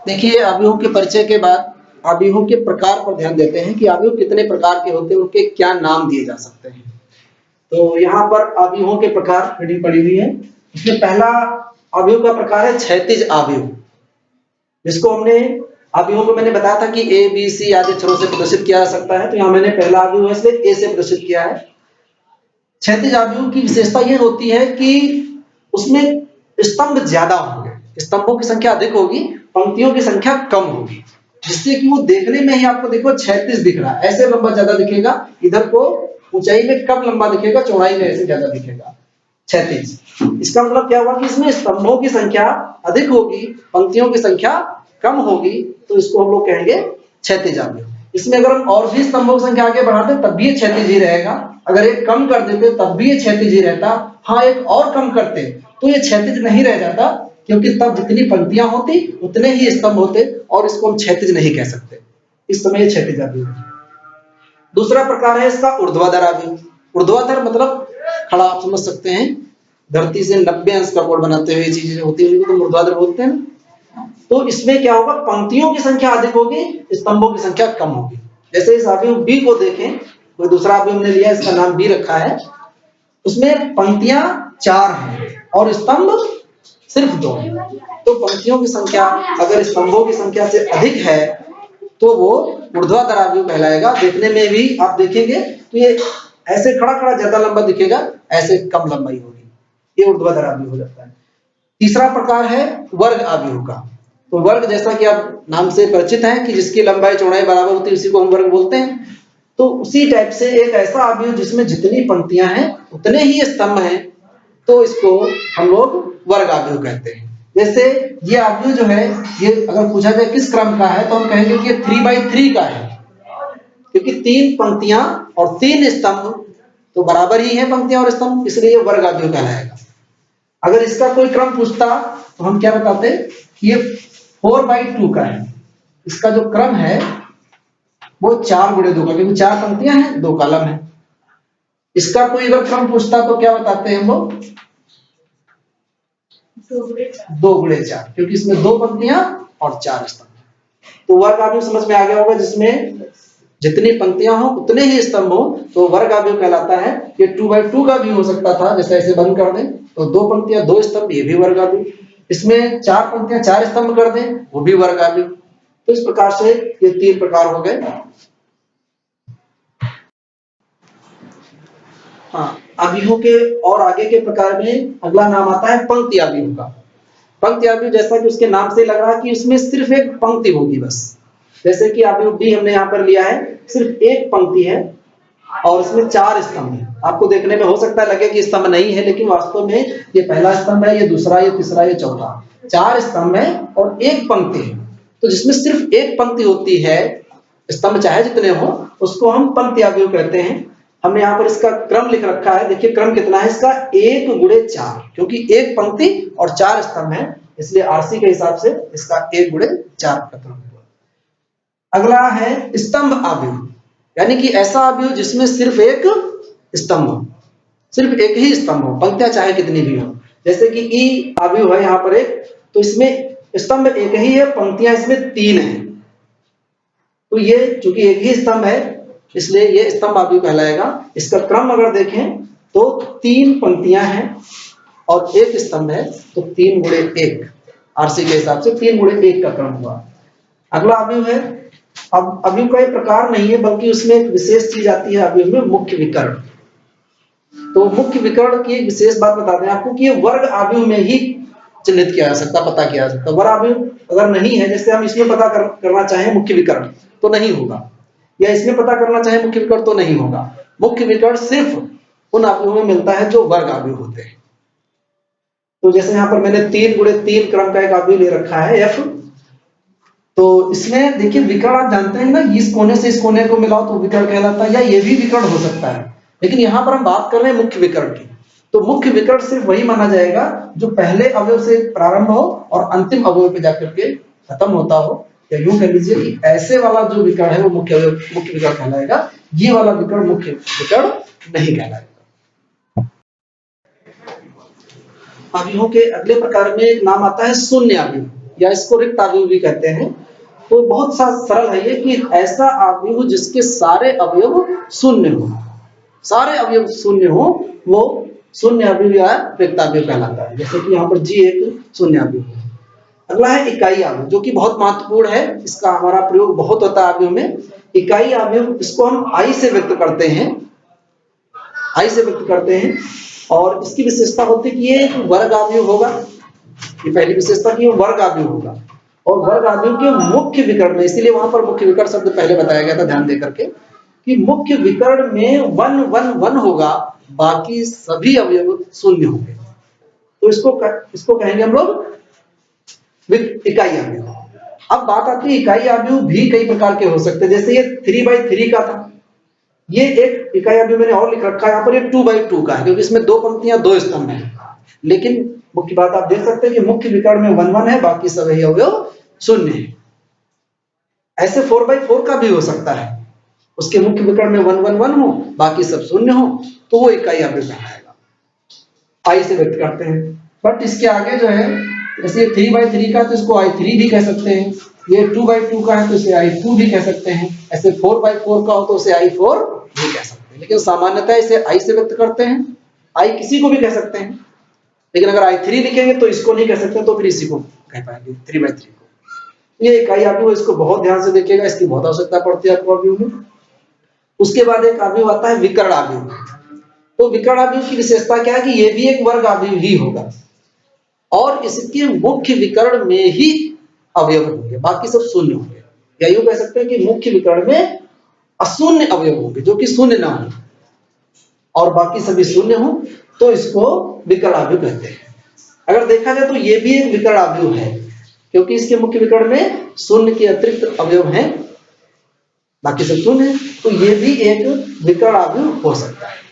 देखिए, अवयवों के परिचय के बाद अवयवों के प्रकार पर ध्यान देते हैं कि अवयव कितने प्रकार के होते हैं, उनके क्या नाम दिए जा सकते हैं। तो यहाँ पर अवयवों के प्रकार हेडिंग पड़ी हुई है। इसमें पहला अवयव का प्रकार है क्षैतिज अवयव, जिसको हमने अवयवों को मैंने बताया था कि ए बी सी आदि अक्षरों से प्रदर्शित किया जा सकता है। तो यहाँ मैंने पहला अवयव है इसलिए ए से प्रदर्शित किया है। क्षैतिज अवयव की विशेषता यह होती है कि उसमें स्तंभ ज्यादा होंगे, स्तंभों की संख्या अधिक होगी, पंक्तियों की संख्या कम होगी, जिससे कि वो देखने में ही आपको देखो क्षैतिज दिख रहा है, ऐसे लंबा ज्यादा दिखेगा, इधर को ऊंचाई में कम लंबा दिखेगा, चौड़ाई में ऐसे ज्यादा दिखेगा क्षैतिज। इसका मतलब क्या हुआ कि इसमें स्तंभों की संख्या अधिक होगी, पंक्तियों की संख्या कम होगी, तो इसको हम लोग कहेंगे क्षैतिज अवयव। इसमें अगर हम और भी स्तंभों की संख्या आगे बढ़ाते तब भी ये क्षैतिज ही रहेगा, अगर एक कम कर देते तब भी ये क्षैतिज ही रहता। हाँ, एक और कम करते तो ये क्षैतिज नहीं रह जाता, क्योंकि तब जितनी पंक्तियां होती उतने ही स्तंभ होते और इसको हम क्षैतिज नहीं कह सकते। इस समय ये क्षैतिज अवयव है। दूसरा प्रकार है इसका ऊर्ध्वाधर अवयव। ऊर्ध्वाधर मतलब खड़ा, आप समझ सकते हैं, धरती से 90 अंश का कोण बनाते हुए चीजें होती है, उनको तो ऊर्ध्वाधर बोलते हैं। तो इसमें क्या होगा, पंक्तियों की संख्या अधिक होगी, स्तंभों की संख्या कम होगी। जैसे इस अवयव बी को देखें, कोई दूसरा अवयव हमने लिया, इसका नाम बी रखा है, उसमें पंक्तियां 4 हैं और स्तंभ सिर्फ 2 हैं। तो पंक्तियों की संख्या अगर स्तंभों की संख्या से अधिक है तो वो ऊर्ध्वाधर अवयव कहलाएगा। देखने में भी आप देखेंगे तो ये ऐसे खड़ा खड़ा ज्यादा लंबा दिखेगा, ऐसे कम लंबाई होगी, ये ऊर्ध्वाधर अवयव हो जाता है। तीसरा प्रकार है वर्ग अवयव का। तो वर्ग, जैसा कि आप नाम से परिचित हैं कि जिसकी लंबाई चौड़ाई बराबर होती है उसी को हम वर्ग बोलते हैं। तो उसी टाइप से एक ऐसा अवयव जिसमें जितनी पंक्तियां हैं उतने ही स्तंभ हैं, तो इसको हम लोग वर्ग अवयव कहते हैं। जैसे ये अवयव जो है, ये अगर पूछा जाए किस क्रम का है तो हम कहेंगे कि ये 3x3 का है, क्योंकि 3 पंक्तियां और 3 स्तंभ तो बराबर ही है पंक्तियां और स्तंभ, इसलिए ये वर्ग अवयव कहलाएगा। अगर इसका कोई क्रम पूछता तो हम क्या बताते कि ये 4x2 का है। इसका जो क्रम है वो 4x2 का, क्योंकि 4 पंक्तियां हैं 2 कॉलम है। इसका कोई अगर क्रम पूछता तो क्या बताते हैं हम लोग, 2x4, क्योंकि इसमें 2 पंक्तियां और 4 स्तंभ। तो वर्ग अवयव समझ में आ गया होगा, जिसमें जितनी पंक्तियां हो उतने ही स्तंभ हो, तो वर्ग अवयव कहलाता है। ये 2x2 का भी हो सकता था, जैसे ऐसे बंद कर दें तो 2 पंक्तियां 2 स्तंभ, ये भी वर्ग अवयव। इसमें 4 पंक्तियां 4 स्तंभ कर दें, वो भी वर्ग अवयव। तो इस प्रकार से ये 3 प्रकार हो गए। हाँ, अवयवों के और आगे के प्रकार में अगला नाम आता है पंक्ति अवयव का। पंक्ति अवयव, जैसा कि उसके नाम से लग रहा है कि उसमें सिर्फ एक पंक्ति होगी बस। जैसे कि अवयव बी हमने यहाँ पर लिया है, सिर्फ एक पंक्ति है और उसमें 4 स्तंभ है। आपको देखने में हो सकता है लगे कि स्तंभ नहीं है, लेकिन वास्तव में ये पहला स्तंभ है, ये दूसरा, ये तीसरा, ये चौथा, 4 स्तंभ है और एक पंक्ति है। तो जिसमें सिर्फ एक पंक्ति होती है, स्तंभ चाहे जितने हो, उसको हम पंक्ति अवयव कहते हैं। हमने यहाँ पर इसका क्रम लिख रखा है, देखिए क्रम कितना है इसका, 1x4, क्योंकि एक पंक्ति और 4 स्तंभ है, इसलिए आरसी के हिसाब से इसका 1x4 का क्रम हुआ। अगला है स्तंभ अवयव, यानी कि ऐसा अवयव जिसमें सिर्फ एक स्तंभ हो, सिर्फ एक ही स्तंभ हो, पंक्तियां चाहे कितनी भी हो। जैसे कि ई अवयव है यहाँ पर एक, तो इसमें स्तंभ एक ही है, पंक्तियां इसमें 3 हैं। तो ये चूंकि एक ही स्तंभ है इसलिए ये स्तंभ अवयव कहलाएगा। इसका क्रम अगर देखें तो 3 पंक्तियां हैं और एक स्तंभ है, तो 3x1 आरसी के हिसाब से 3x1 का क्रम हुआ। अगला अवयव है, अब अवयव का एक प्रकार नहीं है बल्कि उसमें एक विशेष चीज आती है अवयव में, मुख्य विकर्ण। तो मुख्य विकर्ण की एक विशेष बात बता दें आपको कि ये वर्ग अवयव में ही चिन्हित किया जा सकता, पता किया जा सकता। वर्ग अवयव अगर नहीं है, जैसे हम इसमें पता करना चाहें मुख्य विकर्ण तो नहीं होगा, या इसमें पता करना चाहे मुख्य विकर्ण तो नहीं होगा। मुख्य विकर्ण सिर्फ उन अवयवों में मिलता है जो वर्ग अवयव होते हैं। तो जैसे यहाँ पर मैंने 3x3 क्रम का एक अवयव ले रखा है F, तो इसमें देखिए विकर्ण आप जानते हैं ना, इस कोने से इस कोने को मिलाओ तो विकर्ण कहलाता है, या ये भी विकर्ण हो सकता है, लेकिन यहाँ पर हम बात कर रहे हैं मुख्य विकर्ण की। तो मुख्य विकर्ण सिर्फ वही माना जाएगा जो पहले अवयव से प्रारंभ हो और अंतिम अवयव पे जाकर के खत्म होता हो, या यूं कह लीजिए कि ऐसे वाला जो विकर्ण है वो मुख्य विकर्ण कहलाएगा, ये वाला विकर्ण मुख्य विकर्ण नहीं कहलाएगा। अवयवों के अगले प्रकार में एक नाम आता है शून्य अवयव, या इसको रिक्त अवयव भी कहते हैं। तो बहुत सा सरल है ये कि ऐसा अवयव जिसके सारे अवयव शून्य हो, सारे अवयव शून्य हो, वो शून्य अवयव या रिक्त अवयव कहलाता है। जैसे कि यहाँ पर जी एक शून्य अवयव है। अगला है इकाई अवयव, जो कि बहुत महत्वपूर्ण है, इसका हमारा प्रयोग बहुत होता है अवयव में। इकाई अवयव, इसको हम आई से व्यक्त करते हैं, आई से व्यक्त करते हैं, और इसकी विशेषता होती है कि ये एक वर्ग अवयव होगा। ये पहली विशेषता कि ये वर्ग अवयव होगा, और वर्ग अवयव के मुख्य विकर्ण में, इसीलिए वहां पर मुख्य विकर्ण शब्द पहले बताया गया था, ध्यान दे करके, कि मुख्य विकर्ण में 1 1 1 होगा, बाकी सभी अवयव शून्य होंगे। तो इसको कहेंगे हम लोग इकाई अवयव। अब बात आती है इकाई अवयव भी कई प्रकार के हो सकते हैं। जैसे ये 3x3 का था, ये एक इकाई अवयव मैंने और लिख रखा है यहाँ पर, ये 2x2 का है, क्योंकि इसमें 2 पंक्तियां 2 स्तंभ हैं। लेकिन मुख्य बात आप देख सकते हैं कि मुख्य विकर्ण में 1 1 है, बाकी सभी अवयव शून्य है। ऐसे 4x4 का भी हो सकता है, उसके मुख्य विकर्ण में 1 1 1 हो, बाकी सब शून्य हो, तो वो इकाई अवयव कहलाएगा। आई से व्यक्त करते हैं। बट इसके आगे जो है, जैसे 3x3 का तो इसको i3 भी कह सकते हैं, ये 2x2 का है तो इसे i2 भी कह सकते हैं, ऐसे 4x4 का हो तो इसे i4 भी कह सकते हैं। लेकिन सामान्यतः इसे आई से व्यक्त करते हैं, आई किसी को भी कह सकते हैं, लेकिन अगर i3 लिखेंगे तो इसको नहीं कह सकते, तो फिर इसी को कह पाएंगे 3x3 को। ये इकाई अवयव, इसको बहुत ध्यान से देखिएगा, इसकी बहुत आवश्यकता पड़ती है आपको अवयव में। उसके बाद एक अवयव आता है विकर्ण अवयव। तो विकर्ण अवयव की विशेषता क्या है कि ये भी एक वर्ग अवयव ही होगा, और इसके मुख्य विकर्ण में ही अवयव होंगे, बाकी सब शून्य होंगे। या यूं कह सकते हैं कि मुख्य विकर्ण में अशून्य अवयव होंगे, जो कि शून्य ना हो, और बाकी सभी शून्य हो, तो इसको विकर्ण अवयव कहते हैं। अगर देखा जाए तो ये भी एक विकर्ण अवयव है, क्योंकि इसके मुख्य विकर्ण में शून्य के अतिरिक्त अवयव हैं, बाकी सब शून्य है, तो ये भी एक विकर्ण अवयव हो सकता है।